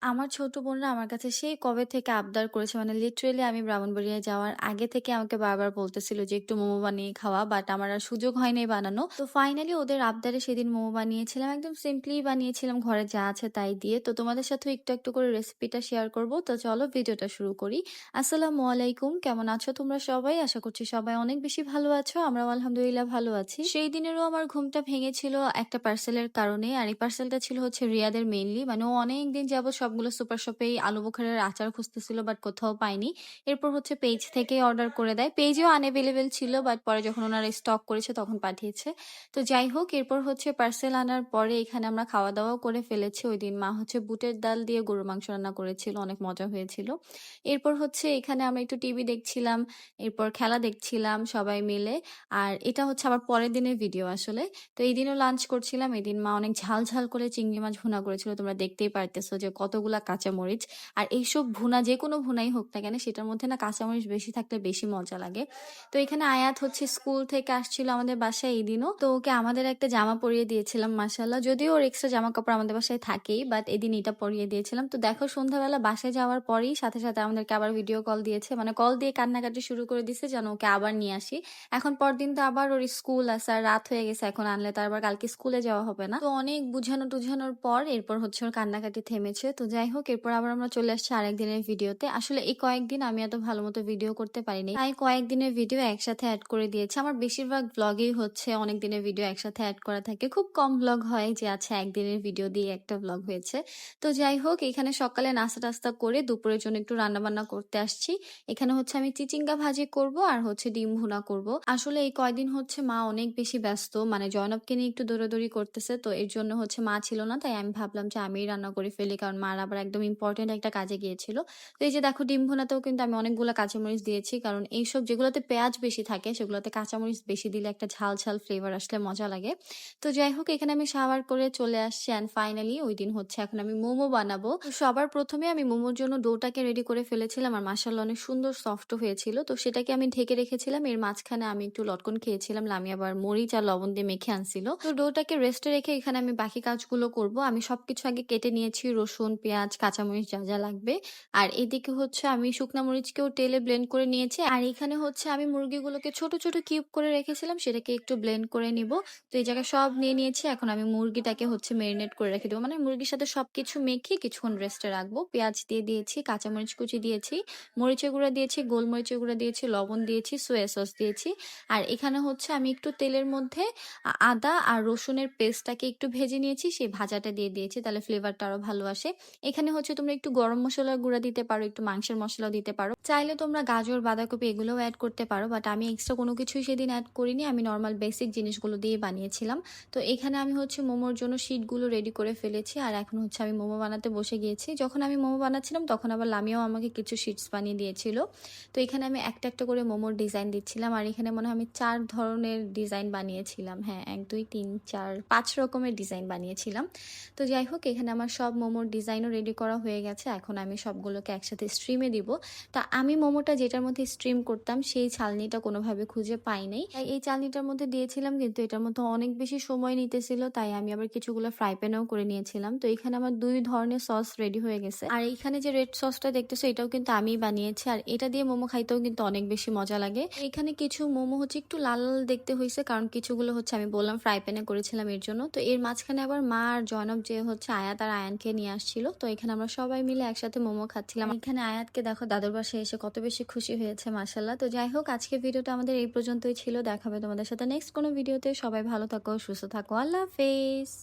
আমার ছোট বোনরা আমার কাছে সেই কবে থেকে আবদার করেছে মানে লিটারেলি আমি ব্রাহ্মণবাড়িয়ায় যাওয়ার আগে থেকে আমাকে বারবার বলতেছিল যে একটু মোমো বানিয়ে খাওয়া বাট আমার আর সুযোগ হয়নি বানানো। তো ফাইনালি ওদের আবদারে সেদিন মোমো বানিয়েছিলাম। একদম সিম্পলি বানিয়েছিলাম ঘরে যা আছে তাই দিয়ে। তো তোমাদের সাথেও একটু একটু করে রেসিপিটা শেয়ার করব। তো চলো ভিডিওটা শুরু করি। আসসালামু আলাইকুম, কেমন আছো তোমরা সবাই? আশা করছি সবাই অনেক বেশি ভালো আছো। আমরাও আলহামদুলিল্লাহ ভালো আছি। সেই দিনেরও আমার ঘুমটা ভেঙেছিল একটা পার্সেলের কারণে। আর এই পার্সেলটা ছিল হচ্ছে রিয়াদের মেইনলি মানে ও অনেকদিন যাবত সবগুলো সুপার শপেই আলু বোখারের আচার খুঁজতেছিল বাট কোথাও পায়নি। এরপর হচ্ছে পেজ থেকেই অর্ডার করে দেয়। পেজেও আনএভেলেবেল ছিল বাট পরে যখন ওনারা স্টক করেছে তখন পাঠিয়েছে। তো যাই হোক, এরপর হচ্ছে পার্সেল আনার পরে এখানে আমরা খাওয়া দাওয়াও করে ফেলেছি। ওই দিন মা হচ্ছে বুটের ডাল দিয়ে গরুর মাংস রান্না করেছিল, অনেক মজা হয়েছিল। এরপর হচ্ছে এখানে আমরা একটু টিভি দেখছিলাম, এরপর খেলা দেখছিলাম সবাই মিলে। আর এটা হচ্ছে আবার পরের দিনের ভিডিও আসলে। তো এই দিনও লাঞ্চ করছিলাম। এদিন মা অনেক ঝাল ঝাল করে চিংড়ি মাছ ভুনা করেছিল, তোমরা দেখতেই পারতেছো যে কতগুলা কাঁচামরিচ। আর এইসব ভুনা যে কোনো ভুনাই হোক না কেন সেটার মধ্যে না কাঁচামরিচ বেশি থাকলে বেশি মজা লাগে। তো এখানে আয়াত হচ্ছে স্কুল থেকে আসছিল আমাদের বাসায় এই দিনও, তো ওকে আমাদের একটা জামা পরিয়ে দিয়েছিলাম মাসাল্লাহ। যদিও ওর এক্সট্রা জামা কাপড় আমাদের বাসায় থাকেই বাট এদিন এটা পরিয়ে দিয়েছিলাম। তো দেখো সন্ধ্যাবেলা বাসায় যাওয়ার পরেই সাথে সাথে আমাদেরকে আবার ভিডিও কল দিয়েছে, মানে কল দিয়ে কান্নাকাটি শুরু করে দিছে যেন ওকে আবার নিয়ে আসি। এখন পরদিন তো আবার ওর স্কুল আছে আর রাত হয়ে গেছে, এখন আনলে তো আবার কালকে স্কুলে যাওয়া হবে না। তো অনেক বুঝানো টুঝানোর পর এরপর হচ্ছে ওর কান্নাকাটি থেমেছে। তো যাই হোক, এরপর আবার আমরা চলে আসছি আরেকদিনের ভিডিওতে। আসলে এই কয়েকদিন আমি এত ভালো মতো ভিডিও করতে পারিনি, তাই কয়েকদিনের ভিডিও একসাথে অ্যাড করে দিয়েছি। আমার বেশিরভাগ ব্লগেই হচ্ছে অনেক দিনের ভিডিও একসাথে অ্যাড করা থাকে, খুব কম ব্লগ হয় যে আচ্ছা একদিনের ভিডিও দিয়ে একটা ব্লগ হয়েছে। তো যাই হোক, এখানে সকালে নাস্তা টাস্তা করে দুপুরের জন্য একটু রান্না বান্না করতে আসছি। এখানে হচ্ছে আমি চিচিঙ্গা ভাজি করব আর হচ্ছে ডিম ভুনা করব। আসলে এই কয়দিন হচ্ছে মা অনেক বেশি ব্যস্ত, মানে জয়নবকে নিয়ে একটু দৌড়াদৌড়ি করতেছে, তো এর জন্য হচ্ছে মা ছিল না, তাই আমি ভাবলাম যে আমিই রান্না করে ফেলি, কারণ মার আবার একদম ইম্পর্টেন্ট একটা কাজে গিয়েছিল। তো এই যে দেখো ডিম ভুনাতেও কিন্তু আমি অনেকগুলো কাঁচামরিচ দিয়েছি, কারণ এইসব যেগুলোতে পেঁয়াজ বেশি থাকে সেগুলোতে কাঁচামরিচ বেশি দিলে একটা ঝাল ঝাল ফ্লেভার আসলে মজা লাগে। তো যাই হোক, এখানে আমি শাওয়ার করে চলে আসছি অ্যান্ড ফাইনালি ওই দিন হচ্ছে এখন আমি মোমো বানাবো। তো সবার প্রথমে আমি মোমোর জন্য ডোটাকে রেডি করে ফেলেছিলাম আর মাশাআল্লাহ অনেক সুন্দর সফট হয়েছিল। তো সেটাকে আমি ঢেকে রেখেছিলাম। এর মাঝখানে আমি একটু লটকন খেয়েছিলাম, লামি আবার মরিচ আর লবণ দিয়ে মেখে আনছিল। তো ডোটাকে রেস্টে রেখে এখানে আমি বাকি কাজগুলো করব। আমি সবকিছু আগে কেটে নিয়েছি, রসুন পেঁয়াজ কাঁচামরিচ যা যা লাগবে। আর এদিকে হচ্ছে আমি শুকনা মরিচকেও তেলে ব্লেন্ড করে নিয়েছি। আর এখানে হচ্ছে আমি মুরগিগুলোকে ছোট ছোট কিউব করে রেখেছিলাম, সেটাকে একটু ব্লেন্ড করে নিব। তো এই জায়গায় সব নিয়ে নিয়েছি। এখন আমি মুরগিটাকে হচ্ছে মেরিনেট করে রেখে দেবো, মানে মুরগির সাথে সবকিছু মেখে কিছুক্ষণ রেস্টে রাখবো। পেঁয়াজ দিয়ে দিয়েছি, কাঁচামরিচ কুচি দিয়েছি, মরিচের গুঁড়া দিয়েছি, গোলমরিচের গুঁড়া দিয়েছি, লবণ দিয়েছি, সোয়া সস দিয়েছি। আর এখানে হচ্ছে আমি একটু তেলের মধ্যে আদা আর রসুনের পেস্টটাকে একটু ভেজে নিয়েছি, সেই ভাজাটা দিয়ে দিয়েছি, তাহলে ফ্লেভারটা আরো ভালো আসে। এখানে হচ্ছে তোমরা একটু গরম মশলার গুঁড়া দিতে পারো, একটু মাংসের মশলাও দিতে পারো, চাইলে তোমরা গাজর বাঁধাকপি এগুলোও অ্যাড করতে পারো, বাট আমি এক্সট্রা কোনো কিছুই সেদিন অ্যাড করিনি, আমি নর্মাল বেসিক জিনিসগুলো দিয়ে বানিয়েছিলাম। তো এখানে আমি হচ্ছে মোমোর জন্য শিটগুলো রেডি করে ফেলেছি আর এখন হচ্ছে আমি মোমো বানাতে বসে গিয়েছি। যখন আমি মোমো বানাচ্ছিলাম তখন আবার লামিয়াও আমাকে কিছু শিটস বানিয়ে দিয়েছিল। তো এখানে আমি একটা একটা করে মোমোর ডিজাইন দিচ্ছিলাম আর এখানে মনে হয় আমি 4 ধরনের ডিজাইন বানিয়েছিলাম। হ্যাঁ, 1 2 3 4 5 রকমের ডিজাইন বানিয়েছিলাম। তো যাই হোক, এখানে আমার সব মোমোর ডিজাইনও রেডি করা হয়ে গেছে। এখন আমি সবগুলোকে একসাথে স্ট্রিমে দিব। তা আমি মোমোটা যেটার মধ্যে স্ট্রিম করতাম সেই চালনিটা কোনোভাবে খুঁজে পাই নাই, তাই এই চালনিটার মধ্যে দিয়েছিলাম, কিন্তু এটার মধ্যে অনেক বেশি সময় নিতেছিল, তাই আমি আবার কিছুগুলো ফ্রাই প্যানেও করে নিয়েছিলাম। তো এখানে আমার 2 ধরনের সস রেডি হয়ে গেছে। আর এইখানে যে রেড সসটা দেখতেছো এটাও কিন্তু আমিই বানিয়েছি আর এটা দিয়ে মোমো খাইতেও কিন্তু অনেক বেশি মজা লাগে। এখানে কিছু মোমো হচ্ছে একটু লাল লাল দেখতে হয়েছে, কারণ কিছুগুলো হচ্ছে আমি বললাম ফ্রাই প্যানে করেছিলাম এর জন্য। তো এর মাঝখানে আবার মা আর জয়নব যে হচ্ছে আয়াত আর আয়ানকে নিয়ে আসছিল, তো এখানে আমরা সবাই মিলে একসাথে মোমো খাচ্ছিলাম। এখানে আয়াতকে দেখো দাদুর বাসায় এসে কত বেশি খুশি হয়েছে মাশাল্লাহ। তো যাই হোক, আজকে ভিডিওটা আমাদের এই পর্যন্তই ছিল। দেখাবে তোমাদের সাথে নেক্সট কোনো ভিডিওতে। সবাই ভালো থাকো, সুস্থ থাকো, আল্লাহ হাফেজ।